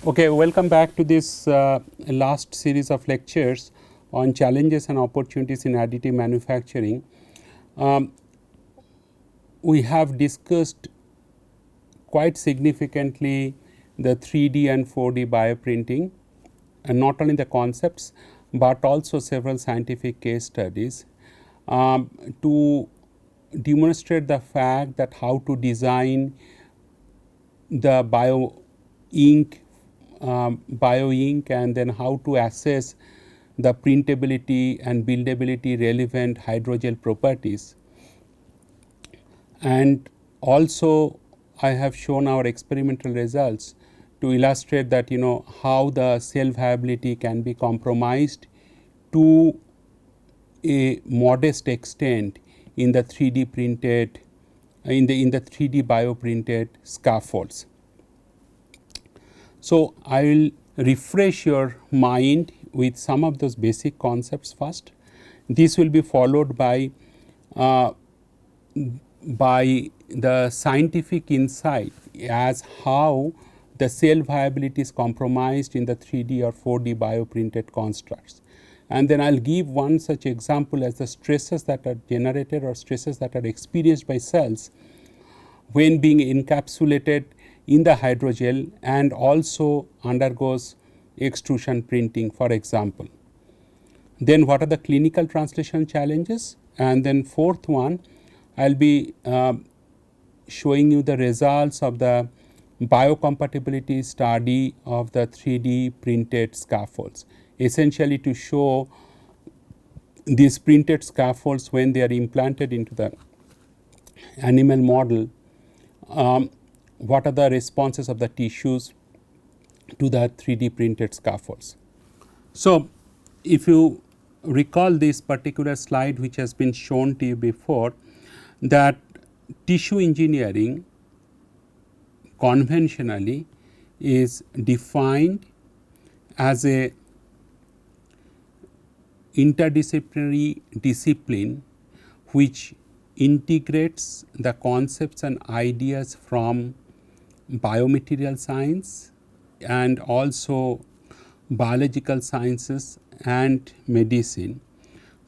Okay, welcome back to this last series of lectures on challenges and opportunities in additive manufacturing. We have discussed quite significantly the 3D and 4D bioprinting, and not only the concepts but also several scientific case studies to demonstrate the fact that how to design the bio ink and then how to assess the printability and buildability relevant hydrogel properties. And also I have shown our experimental results to illustrate that how the cell viability can be compromised to a modest extent in the 3D printed in the 3D bioprinted scaffolds. So, I will refresh your mind with some of those basic concepts first. This will be followed by the scientific insight as how the cell viability is compromised in the 3D or 4D bioprinted constructs. And then I will give one such example as the stresses that are generated or stresses that are experienced by cells when being encapsulated in the hydrogel and also undergoes extrusion printing, for example. Then what are the clinical translation challenges, and then fourth one I will be showing you the results of the biocompatibility study of the 3D printed scaffolds, essentially to show these printed scaffolds when they are implanted into the animal model, what are the responses of the tissues to the 3D printed scaffolds. So, if you recall this particular slide which has been shown to you before, that tissue engineering conventionally is defined as a interdisciplinary discipline which integrates the concepts and ideas from biomaterial science and also biological sciences and medicine.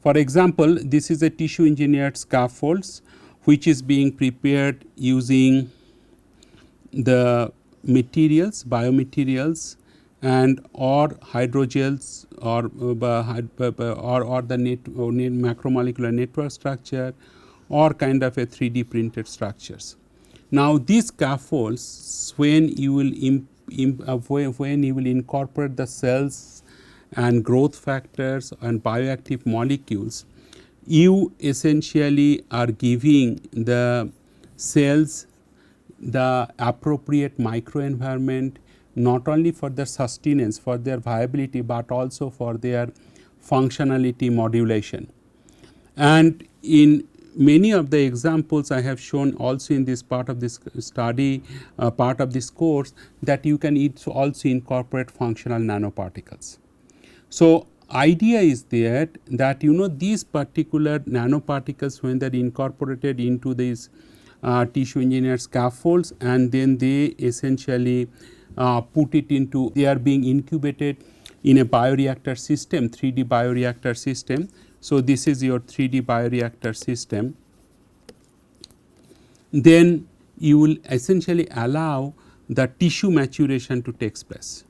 For example, this is a tissue engineered scaffolds which is being prepared using the materials, biomaterials and or hydrogels or the macromolecular network structure or kind of a 3D printed structures. Now these scaffolds, when you will incorporate the cells and growth factors and bioactive molecules, you essentially are giving the cells the appropriate microenvironment, not only for their sustenance, for their viability, but also for their functionality modulation. And in many of the examples I have shown also in this part of this study, part of this course, that you can also incorporate functional nanoparticles. So, idea is that these particular nanoparticles, when they are incorporated into these tissue engineered scaffolds, and then they essentially put it into, they are being incubated in a bioreactor system, 3D bioreactor system. So, this is your 3D bioreactor system. Then you will essentially allow the tissue maturation to take place.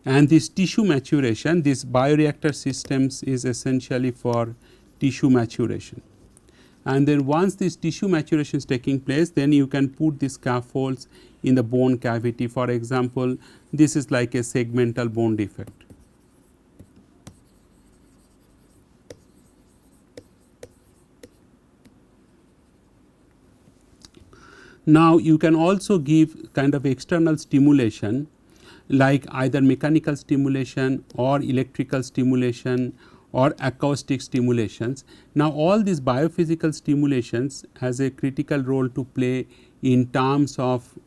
And this tissue maturation, this bioreactor systems is essentially for tissue maturation. And then once this tissue maturation is taking place, then you can put the scaffolds in the bone cavity. For example, this is like a segmental bone defect. Now you can also give kind of external stimulation like either mechanical stimulation or electrical stimulation or acoustic stimulations. Now all these biophysical stimulations has a critical role to play in terms of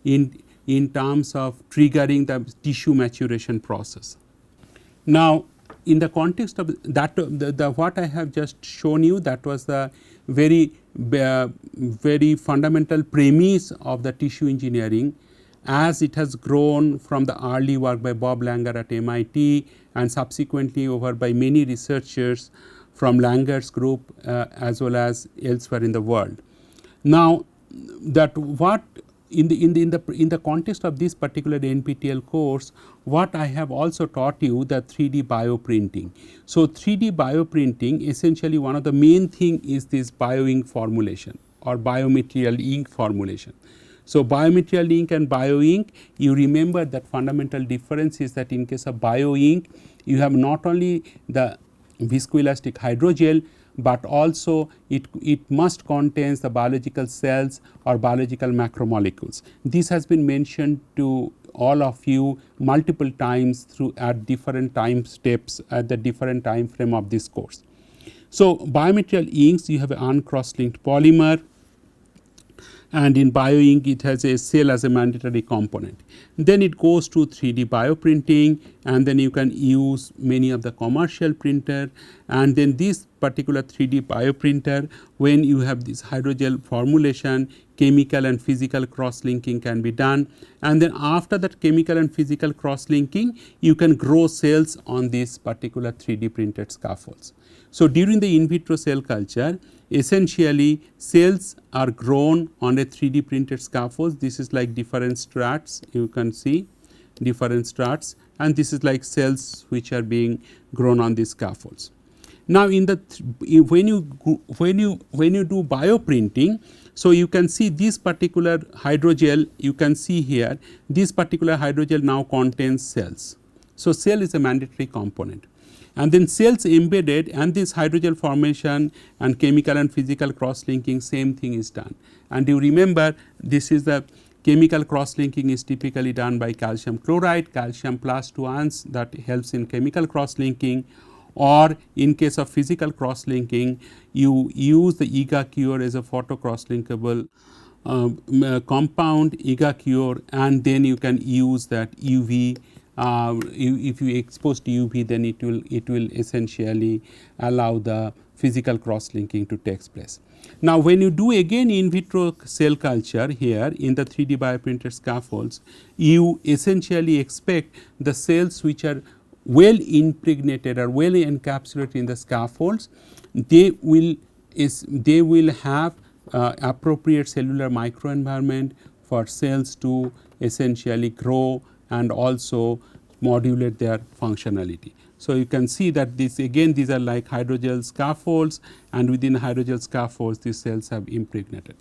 in terms of triggering the tissue maturation process. Now in the context of that, what I have just shown you, that was the very fundamental premise of the tissue engineering, as it has grown from the early work by Bob Langer at MIT and subsequently over by many researchers from Langer's group as well as elsewhere in the world. Now, that what in the context of this particular NPTEL course, what I have also taught you the 3D bioprinting. So, 3D bioprinting, essentially one of the main thing is this bioink formulation or biomaterial ink formulation. So, biomaterial ink and bioink, you remember that fundamental difference is that in case of bioink, you have not only the viscoelastic hydrogel, but also it must contains the biological cells or biological macromolecules. This has been mentioned to all of you multiple times through at different time steps at the different time frame of this course. So, biomaterial inks, you have an uncross-linked polymer, and in bioink it has a cell as a mandatory component. Then it goes to 3D bioprinting, and then you can use many of the commercial printer, and then this particular 3D bioprinter, when you have this hydrogel formulation, chemical and physical cross-linking can be done, and then after that chemical and physical cross-linking, you can grow cells on this particular 3D printed scaffolds. So, during the in vitro cell culture, essentially cells are grown on a 3D printed scaffolds. This is like different strats, you can see different strats, and this is like cells which are being grown on these scaffolds. Now, in the when you do bioprinting, so you can see this particular hydrogel, you can see here this particular hydrogel now contains cells. So, cell is a mandatory component, and then cells embedded and this hydrogel formation and chemical and physical cross-linking, same thing is done. And you remember, this is the chemical cross-linking is typically done by calcium chloride, calcium plus 2 ions that helps in chemical cross-linking, or in case of physical cross-linking, you use the EGA-Cure as a photo cross-linkable compound, EGA-Cure, and then you can use that UV. If you expose to UV, then it will essentially allow the physical cross-linking to take place. Now, when you do again in vitro cell culture here in the 3D bioprinted scaffolds, you essentially expect the cells which are well impregnated or well encapsulated in the scaffolds, they will have appropriate cellular microenvironment for cells to essentially grow and also modulate their functionality. So, you can see that this again, these are like hydrogel scaffolds, and within hydrogel scaffolds these cells have impregnated.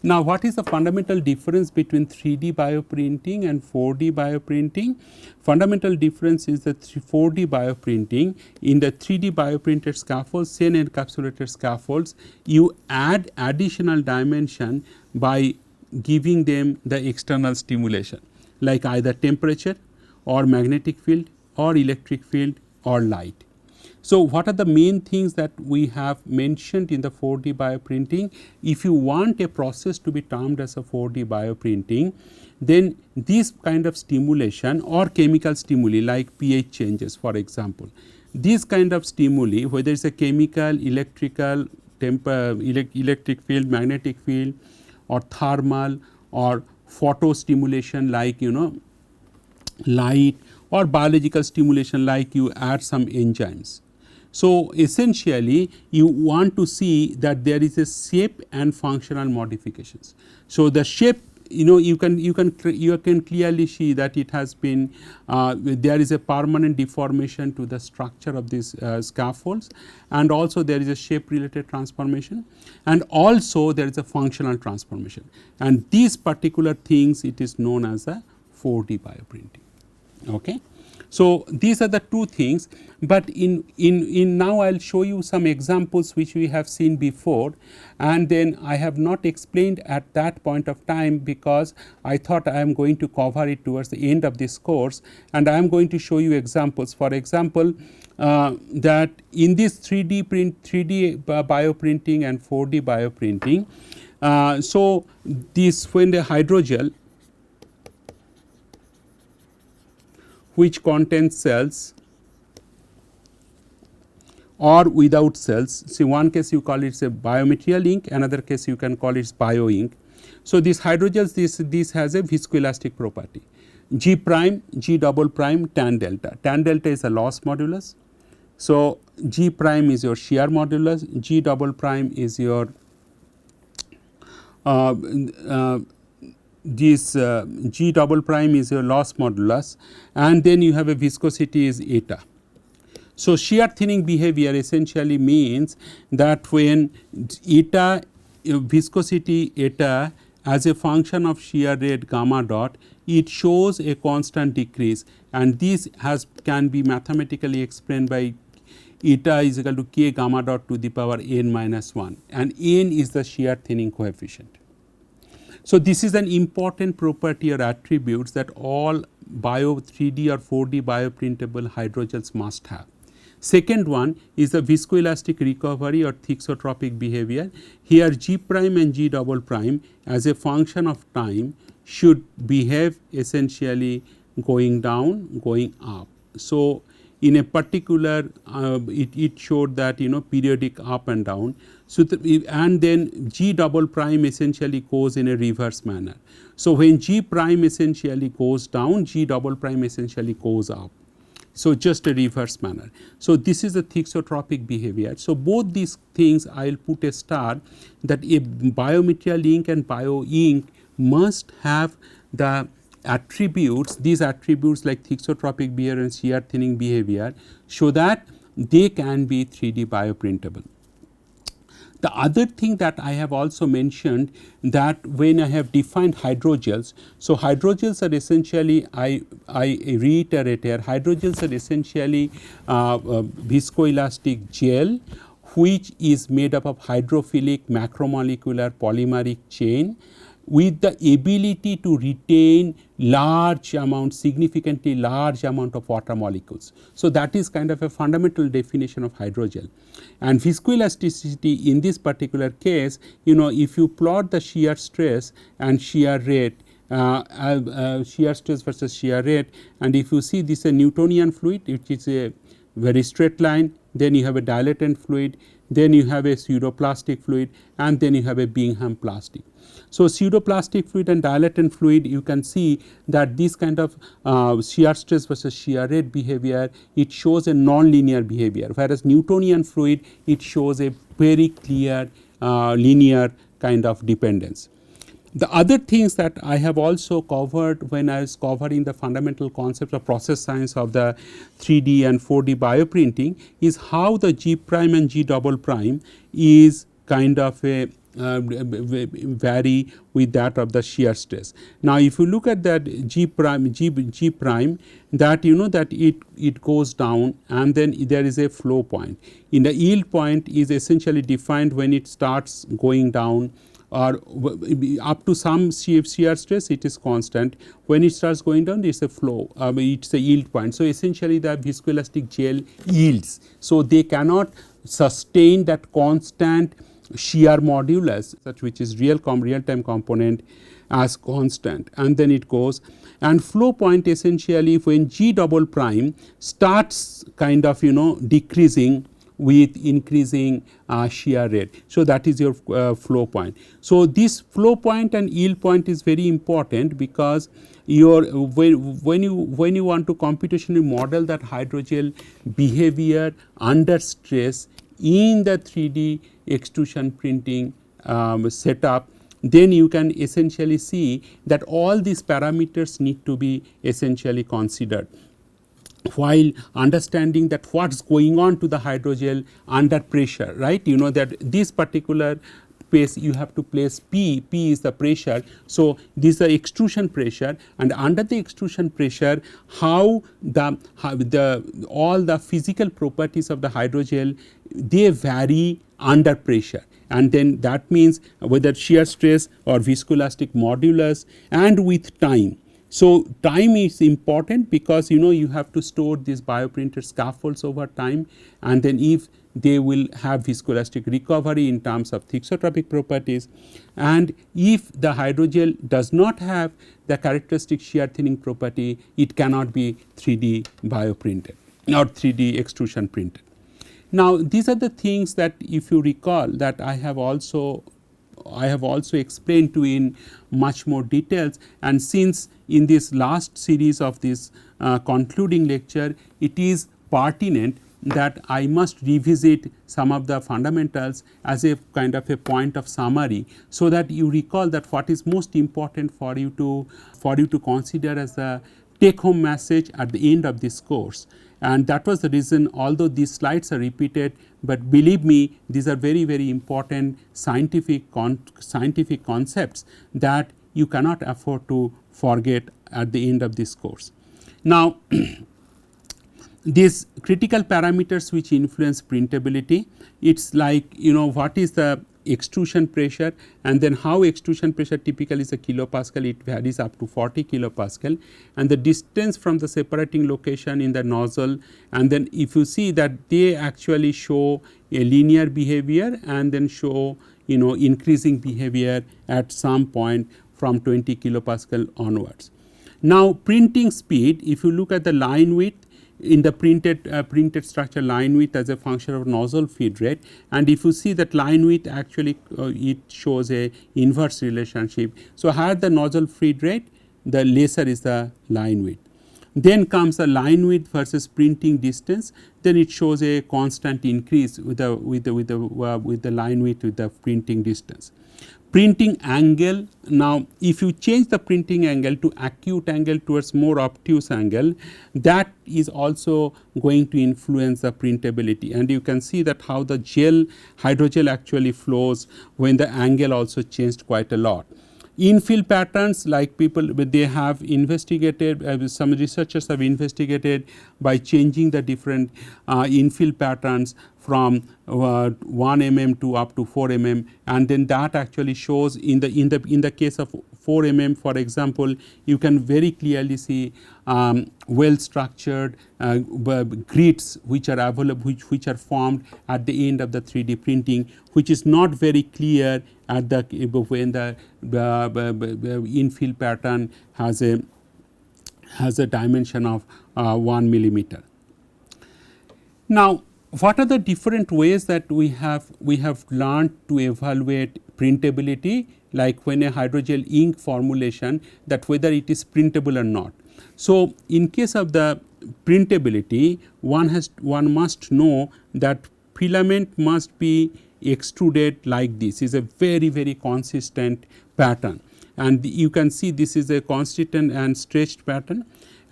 Now, what is the fundamental difference between 3D bioprinting and 4D bioprinting? Fundamental difference is that 4D bioprinting, in the 3D bioprinted scaffolds, cell encapsulated scaffolds, you add additional dimension by giving them the external stimulation, like either temperature or magnetic field or electric field or light. So, what are the main things that we have mentioned in the 4D bioprinting? If you want a process to be termed as a 4D bioprinting, then this kind of stimulation or chemical stimuli like pH changes, for example, these kind of stimuli, whether it is a chemical, electrical, electric field, magnetic field, or thermal or photo stimulation like light, or biological stimulation like you add some enzymes. So, essentially you want to see that there is a shape and functional modifications. So, the shape, you can clearly see that it has been there is a permanent deformation to the structure of these scaffolds, and also there is a shape related transformation, and also there is a functional transformation, and these particular things it is known as a 4D bioprinting. Okay. So, these are the two things, but in now I will show you some examples which we have seen before, and then I have not explained at that point of time because I thought I am going to cover it towards the end of this course, and I am going to show you examples. For example, that in this 3D bioprinting and 4D bioprinting, so this when the hydrogel which contains cells or without cells. See, one case you call it a biomaterial ink, another case you can call it bioink. So, this hydrogels, this has a viscoelastic property. G prime, G double prime, tan delta. Tan delta is a loss modulus. So, G prime is your shear modulus, G double prime is your G double prime is your loss modulus, and then you have a viscosity is eta. So, shear thinning behavior essentially means that when eta viscosity eta as a function of shear rate gamma dot, it shows a constant decrease, and this can be mathematically explained by eta is equal to k gamma dot to the power n minus 1, and n is the shear thinning coefficient. So, this is an important property or attributes that all 3D or 4D bioprintable hydrogels must have. Second one is the viscoelastic recovery or thixotropic behavior. Here G prime and G double prime as a function of time should behave essentially going down, going up. So, in a particular it showed that periodic up and down. So, and then G double prime essentially goes in a reverse manner. So, when G prime essentially goes down, G double prime essentially goes up. So, just a reverse manner. So, this is the thixotropic behavior. So, both these things I will put a star that a biomaterial ink and bio ink must have the attributes, these attributes like thixotropic behavior and shear thinning behavior, so that they can be 3D bioprintable. The other thing that I have also mentioned, that when I have defined hydrogels, so hydrogels are essentially, I reiterate here, hydrogels are essentially viscoelastic gel which is made up of hydrophilic macromolecular polymeric chain with the ability to retain large amount, significantly large amount of water molecules. So, that is kind of a fundamental definition of hydrogel. And viscoelasticity in this particular case, if you plot the shear stress and shear rate, shear stress versus shear rate, and if you see this is a Newtonian fluid which is a very straight line, then you have a dilatant fluid, then you have a pseudoplastic fluid, and then you have a Bingham plastic. So, pseudoplastic fluid and dilatant fluid, you can see that this kind of shear stress versus shear rate behavior, it shows a non-linear behavior, whereas Newtonian fluid, it shows a very clear linear kind of dependence. The other things that I have also covered when I was covering the fundamental concepts of process science of the 3D and 4D bioprinting is how the G prime and G double prime is kind of a vary with that of the shear stress. Now, if you look at that G prime, that that it goes down, and then there is a flow point. In the yield point is essentially defined when it starts going down, or up to some shear stress it is constant. When it starts going down, it is a flow, it is a yield point. So, essentially the viscoelastic gel yields. So, they cannot sustain that constant shear modulus, such which is real time component as constant, and then it goes. And flow point essentially when G double prime starts kind of decreasing with increasing shear rate. So, that is your flow point. So, this flow point and yield point is very important, because your when you want to computationally model that hydrogel behavior under stress in the 3D extrusion printing setup, then you can essentially see that all these parameters need to be essentially considered, while understanding that what is going on to the hydrogel under pressure, right. That this particular space you have to place P is the pressure. So, this is the extrusion pressure, and under the extrusion pressure how all the physical properties of the hydrogel, they vary under pressure, and then that means whether shear stress or viscoelastic modulus, and with time. So, time is important, because you have to store these bioprinted scaffolds over time, and then if they will have viscoelastic recovery in terms of thixotropic properties, and if the hydrogel does not have the characteristic shear thinning property, it cannot be 3D bioprinted or 3D extrusion printed. Now, these are the things that, if you recall, that I have also I have also explained to in much more details, and since in this last series of this concluding lecture, it is pertinent that I must revisit some of the fundamentals as a kind of a point of summary, so that you recall that what is most important for you to consider as the take home message at the end of this course. And that was the reason, although these slides are repeated, but believe me, these are very, very important scientific concepts that you cannot afford to forget at the end of this course. Now, these critical parameters which influence printability, it's like, what is the extrusion pressure, and then how extrusion pressure typically is a kilopascal, it varies up to 40 kilopascal, and the distance from the separating location in the nozzle, and then if you see that they actually show a linear behavior and then show increasing behavior at some point from 20 kilopascal onwards. Now, printing speed, if you look at the line width in the printed structure, line width as a function of nozzle feed rate, and if you see that line width actually it shows a inverse relationship. So, higher the nozzle feed rate, the lesser is the line width. Then comes the line width versus printing distance, then it shows a constant increase with the line width with the printing distance. Printing angle, now if you change the printing angle to acute angle towards more obtuse angle, that is also going to influence the printability, and you can see that how the hydrogel actually flows when the angle also changed quite a lot. Infill patterns, like they have investigated, some researchers have investigated by changing the different infill patterns from 1 mm to up to 4 mm, and then that actually shows in the case of 4 mm, for example, you can very clearly see well structured grids which are available, which are formed at the end of the 3D printing, which is not very clear at when the infill pattern has a dimension of 1 millimeter. Now, what are the different ways that we have learned to evaluate printability, like when a hydrogel ink formulation, that whether it is printable or not. So, in case of the printability, one must know that filament must be extruded like this. Is a very, very consistent pattern, and you can see this is a consistent and stretched pattern.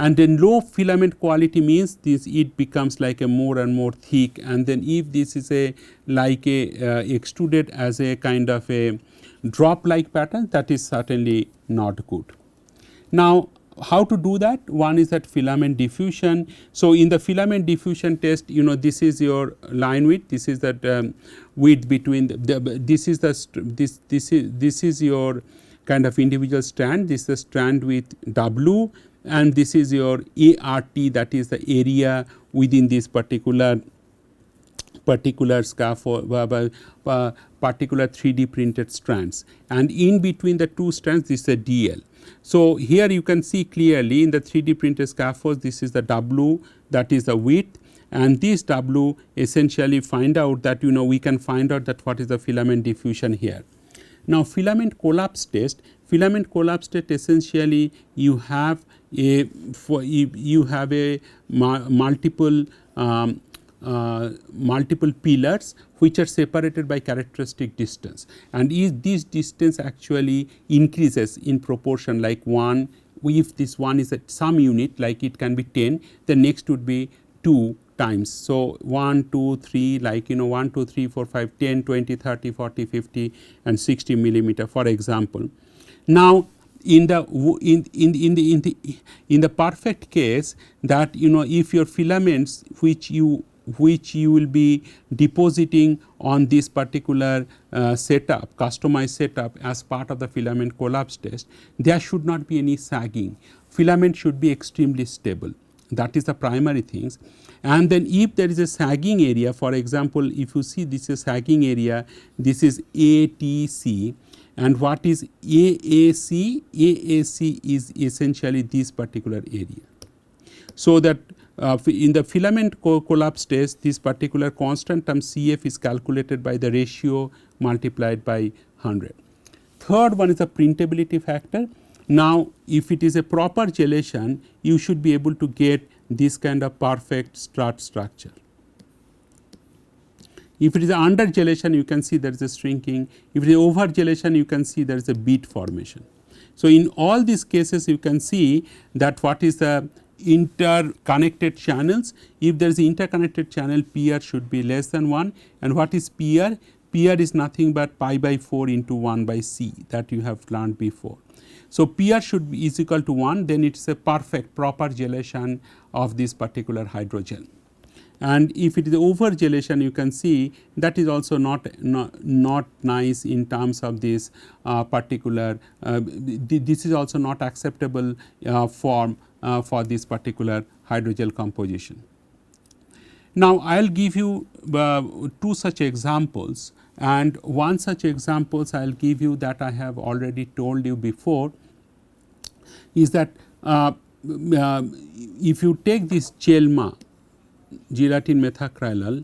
And then low filament quality means it becomes like a more and more thick, and then if this is extruded as a kind of a drop like pattern, that is certainly not good. Now, how to do that? One is that filament diffusion. So, in the filament diffusion test, this is your line width, this is that width between this is your kind of individual strand, this is the strand with W, and this is your ART, that is the area within this particular scaffold, particular 3D printed strands, and in between the two strands this is a DL. So, here you can see clearly in the 3D printed scaffolds, this is the W, that is the width, and this W essentially find out that we can find out that what is the filament diffusion here. Now, filament collapse test essentially you have multiple pillars which are separated by characteristic distance, and this distance actually increases in proportion, like 1, if this one is at some unit, like it can be 10, the next would be 2 times. So, 1, 2, 3, like 1, 2, 3, 4, 5, 10, 20, 30, 40, 50 and 60 millimeter, for example. Now, in the perfect case, that if your filaments which you will be depositing on this particular setup, customized setup as part of the filament collapse test, there should not be any sagging. Filament should be extremely stable. That is the primary things. And then if there is a sagging area, for example, if you see this is sagging area, this is ATC, and what is AAC? AAC is essentially this particular area. So, that in the filament collapse test, this particular constant term CF is calculated by the ratio multiplied by 100. Third one is the printability factor. Now, if it is a proper gelation, you should be able to get this kind of perfect strut structure. If it is under gelation, you can see there is a shrinking. If it is over gelation, you can see there is a bead formation. So, in all these cases, you can see that what is the interconnected channels. If there is interconnected channel, PR should be less than 1. And what is PR? PR is nothing but pi by 4 into 1 by C that you have learned before. So, PR should be is equal to 1, then it is a perfect proper gelation of this particular hydrogel. And if it is over gelation, you can see that is also not nice in terms of this particular this is also not acceptable form for this particular hydrogel composition. Now, I will give you two such examples, and one such examples I will give you that I have already told you before is that if you take this GELMA, gelatin methacrylal,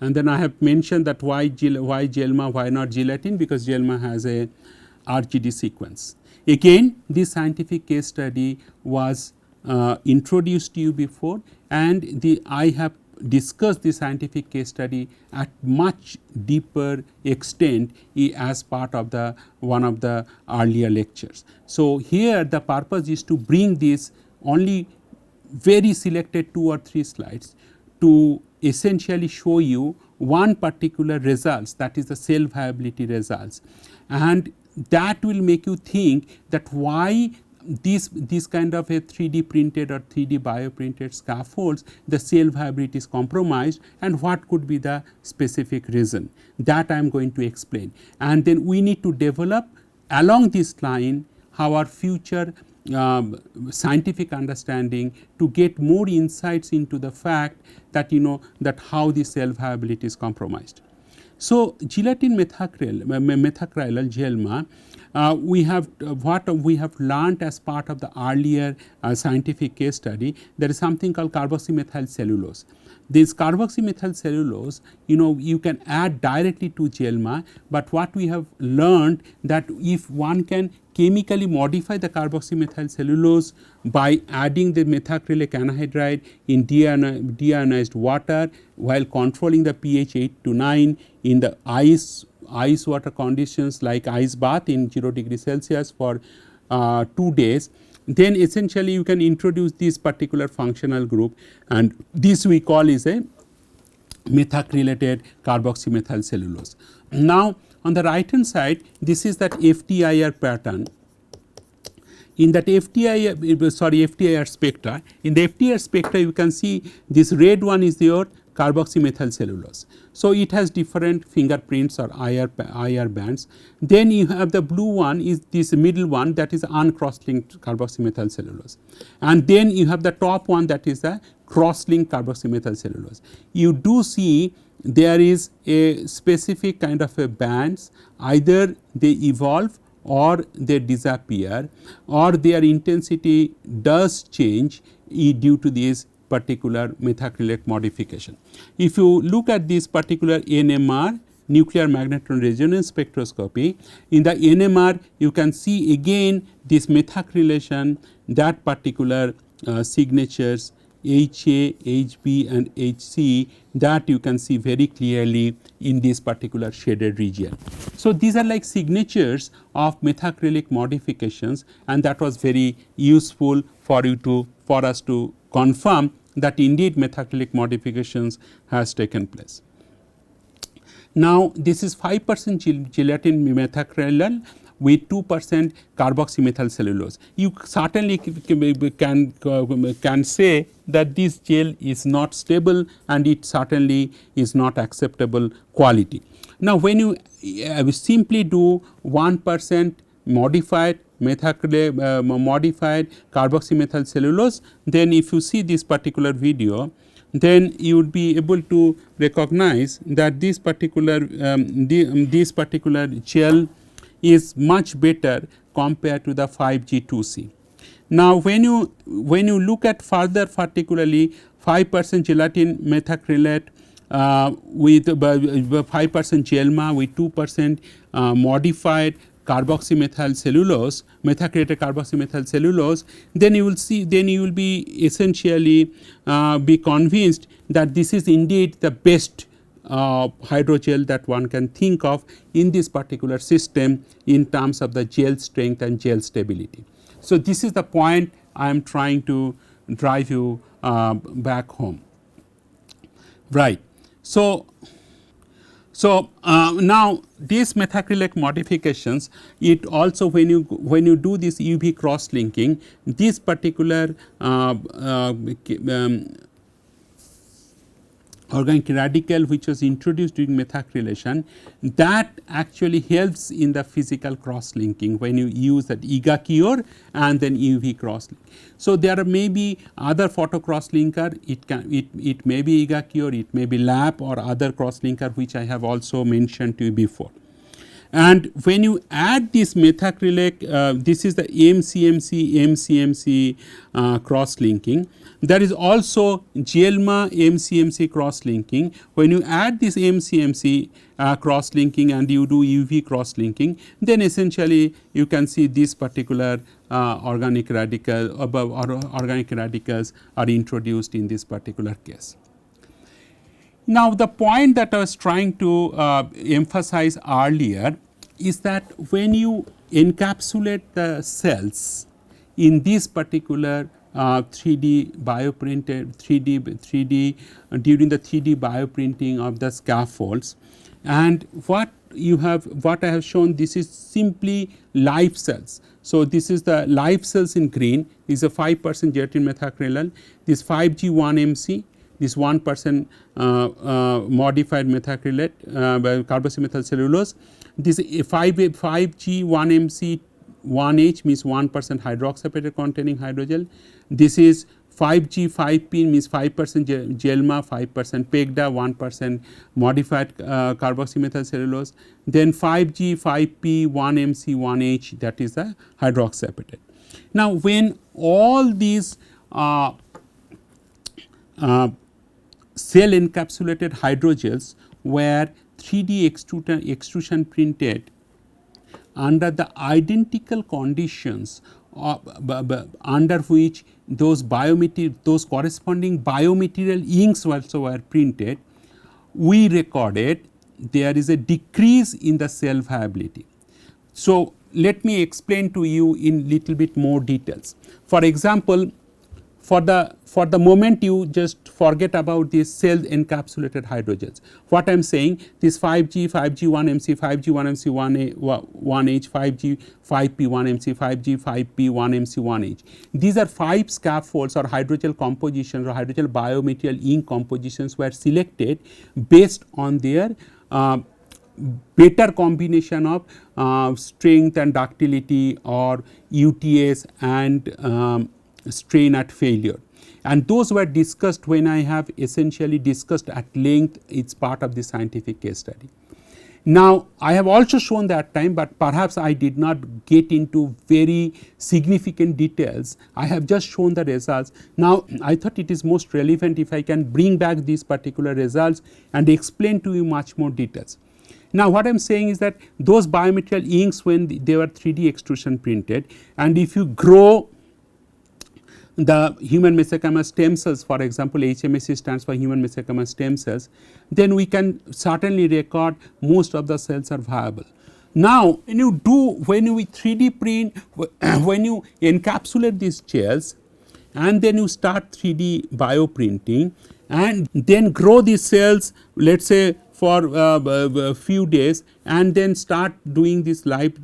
and then I have mentioned that why GELMA, why not gelatin, because GELMA has a RGD sequence. Again, this scientific case study was introduced to you before, and I have discussed the scientific case study at much deeper extent as part of the one of the earlier lectures. So, here the purpose is to bring this only very selected 2 or 3 slides to essentially show you one particular results, that is the cell viability results, and that will make you think that why this kind of a 3D printed or 3D bioprinted scaffolds, the cell viability is compromised, and what could be the specific reason that I am going to explain. And then we need to develop along this line our future scientific understanding to get more insights into the fact that that how the cell viability is compromised. So, gelatin methacrylal GELMA, we have what we have learnt as part of the earlier scientific case study, there is something called carboxymethyl cellulose. This carboxymethyl cellulose, you can add directly to GELMA, but what we have learned that if one can chemically modify the carboxymethyl cellulose by adding the methacrylic anhydride in deionized water while controlling the pH 8 to 9 in the ice water conditions like ice bath in 0 degree Celsius for 2 days, then essentially you can introduce this particular functional group, and this we call is a methacrylated carboxymethyl cellulose. Now, on the right hand side, this is that FTIR pattern. In that FTIR spectra, in the FTIR spectra you can see this red one is your carboxymethyl cellulose. So, it has different fingerprints or IR bands. Then you have the blue one is this middle one, that is uncross-linked carboxymethyl cellulose. And then you have the top one, that is the cross-linked carboxymethyl cellulose. You do see there is a specific kind of a bands, either they evolve or they disappear or their intensity does change due to this particular methacrylate modification. If you look at this particular NMR, nuclear magnetron resonance spectroscopy, in the NMR you can see again this methacrylation, that particular signatures HA, HB and HC, that you can see very clearly in this particular shaded region. So, these are like signatures of methacrylic modifications, and that was very useful for us to confirm that indeed methacrylic modifications has taken place. Now, this is 5% gelatin methacrylal with 2% carboxymethyl cellulose. You certainly can say that this gel is not stable and it certainly is not acceptable quality. Now, when you simply do 1% modified modified carboxymethyl cellulose, then if you see this particular video, then you would be able to recognize that this particular gel is much better compared to the 5G2C. Now, when you look at further, particularly 5% gelatin methacrylate with 5% GLMA with 2% modified carboxymethyl cellulose, methacrelated carboxymethyl cellulose, then you will see, then you will be essentially be convinced that this is indeed the best hydrogel that one can think of in this particular system in terms of the gel strength and gel stability. So, this is the point I am trying to drive you back home, right. So, now these methacrylate modifications, it also when you do this UV cross linking, this particular organic radical which was introduced during methacrylation, that actually helps in the physical cross linking when you use that EGA-Cure and then UV cross link. So, there may be other photo cross linker, it may be EGA-Cure, it may be LAP or other cross linker which I have also mentioned to you before. And when you add this methacrylate, this is the MCMC cross linking. There is also GLMA MCMC cross linking. When you add this MCMC cross linking and you do UV cross linking, then essentially you can see this particular organic radical above organic radicals are introduced in this particular case. Now, the point that I was trying to emphasize earlier is that when you encapsulate the cells in this particular 3D bioprinted 3D during the 3D bioprinting of the scaffolds, and what I have shown, this is simply live cells. So, this is the live cells in green, is a 5% gelatin methacrylate, this 5G1MC, this 1% modified methacrylate carboxymethyl cellulose. This 5G1MC 1H means 1% hydroxyapatite containing hydrogel. This is 5G5P means 5% GLMA, 5% PEGDA, 1% modified carboxymethyl cellulose. Then 5G5P 1MC 1H, that is the hydroxyapatite. Now, when all these cell encapsulated hydrogels were 3D extrusion printed under the identical conditions under which those corresponding biomaterial inks also were printed, we recorded there is a decrease in the cell viability. So, let me explain to you in little bit more details. For example, for the moment you just forget about these cell encapsulated hydrogels. What I am saying, this 5G, 5G1MC, 5G1MC 1H, 5G, 5P1MC, 5G, 5P, 1MC 1H. These are 5 scaffolds or hydrogel compositions or hydrogel biomaterial ink compositions were selected based on their better combination of strength and ductility or UTS and strain at failure, and those were discussed when I have essentially discussed at length. It's part of the scientific case study. Now, I have also shown that time, but perhaps I did not get into very significant details. I have just shown the results. Now, I thought it is most relevant if I can bring back these particular results and explain to you much more details. Now, what I am saying is that those biomaterial inks, when they were 3D extrusion printed, and if you grow the human mesenchymal stem cells, for example, HMSC stands for human mesenchymal stem cells, then we can certainly record most of the cells are viable. Now, when you 3D print, when you encapsulate these gels and then you start 3D bioprinting and then grow these cells, let us say for a few days, and then start doing this live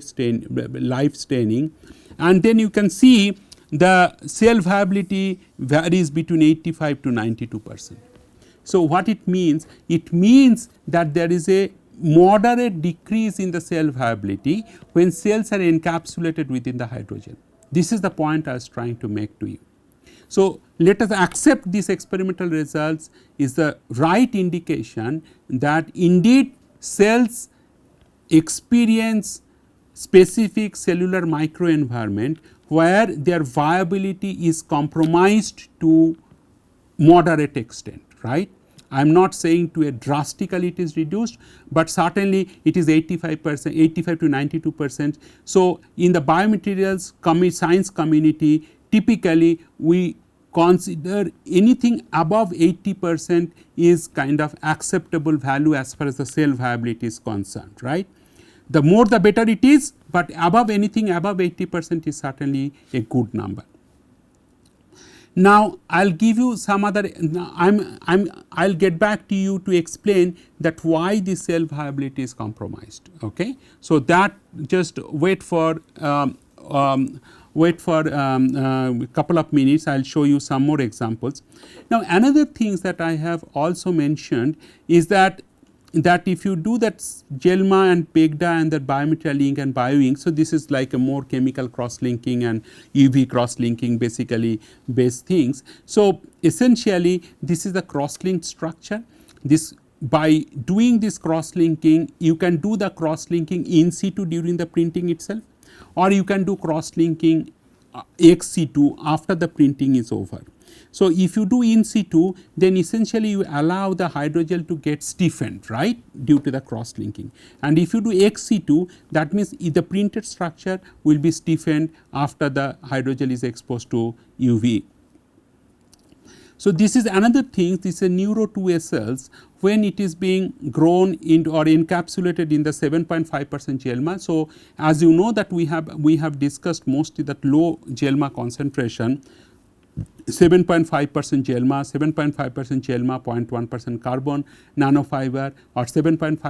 staining, and then you can see the cell viability varies between 85 to 92%. So, what it means? It means that there is a moderate decrease in the cell viability when cells are encapsulated within the hydrogel. This is the point I was trying to make to you. So, let us accept these experimental results is the right indication that indeed cells experience specific cellular microenvironment where their viability is compromised to moderate extent, right. I am not saying to a drastically it is reduced, but certainly it is 85%, 85 to 92%. So, in the biomaterials science community, typically we consider anything above 80% is kind of acceptable value as far as the cell viability is concerned, right. The more the better it is, but above anything above 80% is certainly a good number. Now, I will give you some other, I will get back to you to explain that why the cell viability is compromised. Okay. So, that just wait for a couple of minutes, I will show you some more examples. Now, another things that I have also mentioned is that if you do that JELMA and PEGDA and the biomaterial ink and bioink, so this is like a more chemical cross linking and UV cross linking basically based things. So, essentially this is the cross linked structure. This by doing this cross linking, you can do the cross linking in situ during the printing itself, or you can do cross linking ex situ after the printing is over. So, if you do in situ, then essentially you allow the hydrogel to get stiffened, right, due to the cross linking, and if you do ex situ, that means the printed structure will be stiffened after the hydrogel is exposed to UV. So, this is another thing, this is neuro 2A cells when it is being grown into or encapsulated in the 7.5% JELMA. So, as you know that we have discussed mostly that low JELMA concentration, 7.5% JELMA, 7.5% JELMA, 0.1% carbon nanofiber, or 7.5%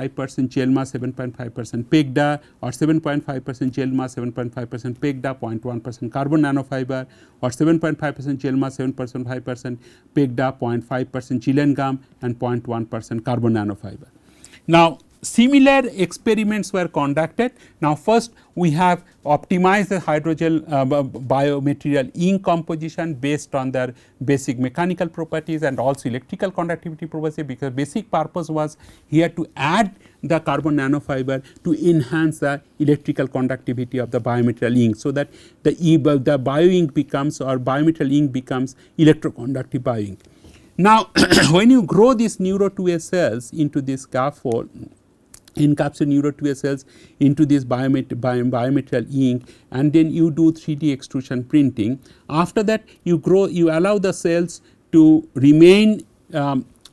JELMA, 7.5% PEGDA, or 7.5% JELMA, 7.5% PEGDA, 0.1% carbon nanofiber, or 7.5% JELMA, 7.5% PEGDA, 0.5% Chilean gum, and 0.1% carbon nanofiber. Now, similar experiments were conducted. Now, first we have optimized the hydrogel biomaterial ink composition based on their basic mechanical properties and also electrical conductivity properties, because basic purpose was here to add the carbon nanofiber to enhance the electrical conductivity of the biomaterial ink, so that the bio ink becomes, or biomaterial ink becomes, electroconductive bio ink. Now, when you grow these neuro 2A cells into this scaffold, encapsulate neuro 2A cells into this biomaterial ink, and then you do 3D extrusion printing. After that, you allow the cells to remain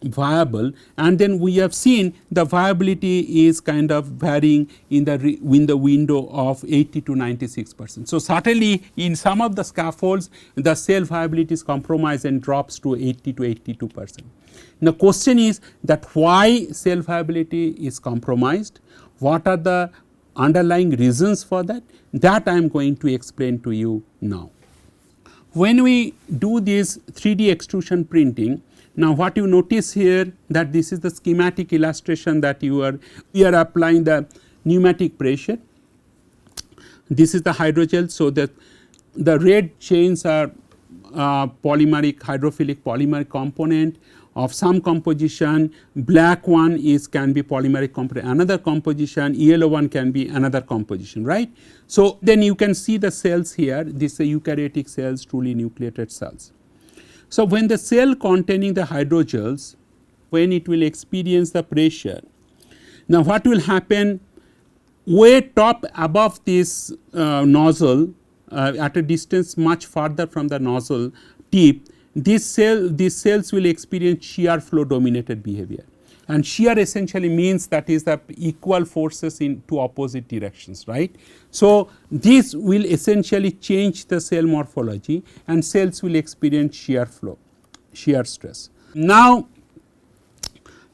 viable, and then we have seen the viability is kind of varying in the window of 80 to 96%. So, certainly in some of the scaffolds the cell viability is compromised and drops to 80 to 82%. Now, question is that why cell viability is compromised, what are the underlying reasons for that, that I am going to explain to you now. When we do this 3D extrusion printing, now what you notice here, that this is the schematic illustration that we are applying the pneumatic pressure. This is the hydrogel. So, that the red chains are hydrophilic polymeric component of some composition, black one can be polymeric component another composition, yellow one can be another composition, right. So, then you can see the cells here, these are eukaryotic cells, truly nucleated cells. So, when the cell containing the hydrogels, when it will experience the pressure, now what will happen, way top above this nozzle, at a distance much farther from the nozzle tip, these cells will experience shear flow dominated behavior, and shear essentially means that is the equal forces in two opposite directions, right. So, this will essentially change the cell morphology, and cells will experience shear flow, shear stress. Now,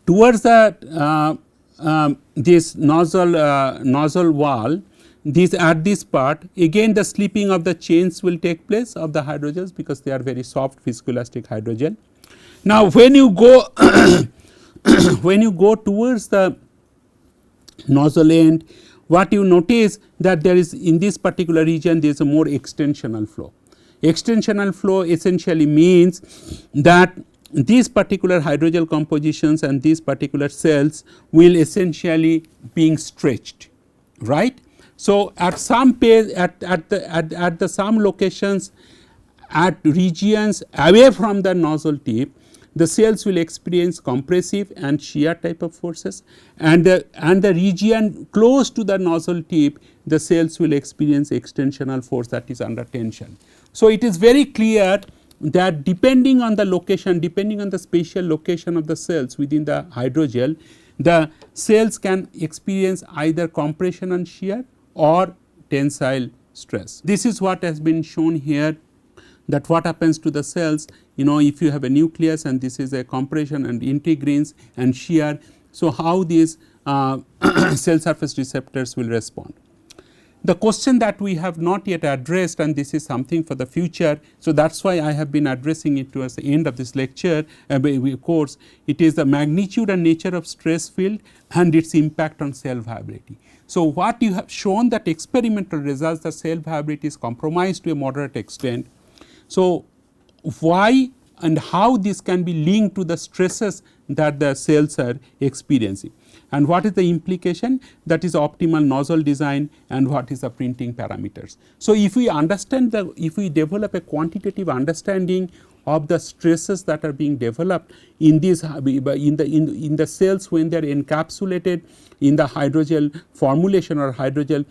towards the this nozzle wall, at this part, again the slipping of the chains will take place of the hydrogels, because they are very soft viscoelastic hydrogel. Now, when you go when you go towards the nozzle end, what you notice that there is, in this particular region, there is a more extensional flow. Extensional flow essentially means that these particular hydrogel compositions and these particular cells will essentially being stretched, right. So, at some pace, at the some locations, at regions away from the nozzle tip, the cells will experience compressive and shear type of forces, and the region close to the nozzle tip, the cells will experience extensional force, that is under tension. So, it is very clear that depending on the location, depending on the spatial location of the cells within the hydrogel, the cells can experience either compression and shear or tensile stress. This is what has been shown here, that what happens to the cells, if you have a nucleus and this is a compression and integrins and shear. So, how these cell surface receptors will respond. The question that we have not yet addressed, and this is something for the future, so that is why I have been addressing it towards the end of this lecture course, it is the magnitude and nature of stress field and its impact on cell viability. So, what you have shown that experimental results, the cell viability is compromised to a moderate extent. So, why and how this can be linked to the stresses that the cells are experiencing, and what is the implication, that is optimal nozzle design and what is the printing parameters. So, if we understand if we develop a quantitative understanding of the stresses that are being developed in these in the cells when they are encapsulated in the hydrogel formulation or hydrogel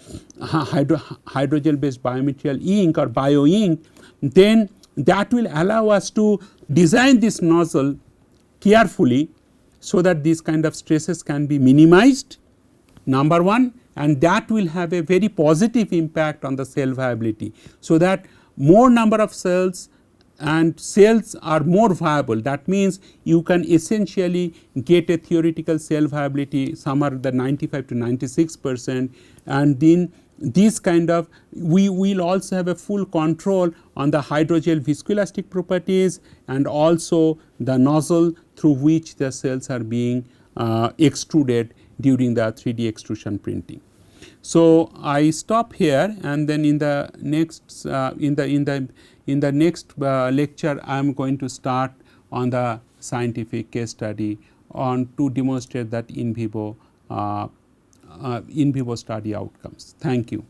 based biomaterial ink or bio ink, then that will allow us to design this nozzle carefully, so that these kind of stresses can be minimized, number one, and that will have a very positive impact on the cell viability. So, that more number of cells and cells are more viable, that means you can essentially get a theoretical cell viability somewhere the 95 to 96%, and then this kind of we will also have a full control on the hydrogel viscoelastic properties and also the nozzle through which the cells are being extruded during the 3D extrusion printing. So, I stop here, and then in the next next lecture I am going to start on the scientific case study on to demonstrate that in vivo study outcomes. Thank you.